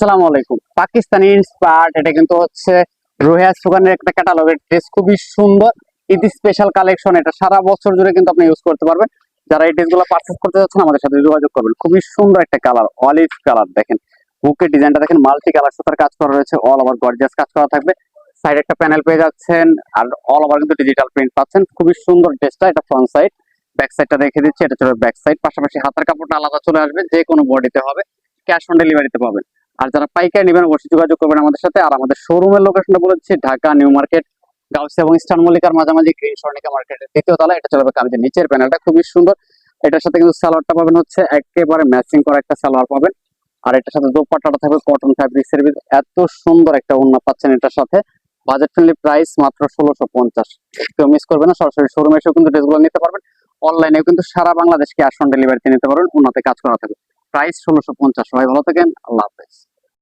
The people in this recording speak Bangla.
আসসালামু আলাইকুম। পাকিস্তানি ইন্সপায়ার্ড, এটা কিন্তু হচ্ছে রোহিয়াস সুগানের একটা ক্যাটালগের ড্রেস, খুবই সুন্দর ঈদ স্পেশাল কালেকশন। এটা সারা বছর জুড়ে কিন্তু আপনি ইউজ করতে পারবেন। যারা এই ড্রেসগুলো পারচেজ করতে যাচ্ছেন আমাদের সাথে যোগাযোগ করবেন। খুবই সুন্দর একটা কালার, অলিভ কালার। দেখেন বুকের ডিজাইনটা দেখেন, মাল্টি কালার সুতার কাজ করা রয়েছে, অল ওভার গর্জিয়াস কাজ করা থাকবে। সাইড একটা প্যানেল পেয়ে যাচ্ছেন, আর অল ওভার কিন্তু ডিজিটাল প্রিন্ট পাচ্ছেন। খুবই সুন্দর ড্রেসটা। এটা ফ্রন্ট সাইড, ব্যাক সাইডটা রেখে দিচ্ছি, এটা চলে ব্যাক সাইড। পাশাপাশি হাতার কাপড়টা আলাদা চলে আসবে, যে কোনো বডিতে হবে, ক্যাশ অন ডেলিভারিতে পাবেন। আর যারা পাইকারি নেবেন অবশ্যই যোগাযোগ করবেন আমাদের সাথে। আর আমাদের শোরুমের লোকেশনটা বলে দিচ্ছি, ঢাকা নিউ মার্কেট, গাউসিয়া এবং ইস্টার্ন মল্লিকার মাঝামাঝি, গ্রিন স্বর্ণিকা মার্কেটের দ্বিতীয় তলা। এটা চলবে কামিজের নিচের প্যানেলটা খুবই সুন্দর। এটার সাথে কিন্তু সালোয়ারটা পাবেন হচ্ছে একেবারে ম্যাচিং করা একটা সালোয়ার পাবেন। আর এটার সাথে দোপাট্টাটা থাকবে কটন ফ্যাব্রিক্সের ভিতরে। এত সুন্দর একটা ওড়না পাচ্ছেন এটার সাথে। বাজেট ফ্রেন্ডলি প্রাইস মাত্র 1650। কেউ মিস করবে না, সরাসরি শোরুমে এসেও কিন্তু ড্রেসগুলো নিতে পারবেন। অনলাইনেও কিন্তু সারা বাংলাদেশ ক্যাশ অন ডেলিভারিতে নিতে পারবেন, ওনাতে কাজ করা থাকবে। প্রাইস 1650। সবাই ভালো থাকেন, আল্লাহ হাফেজ।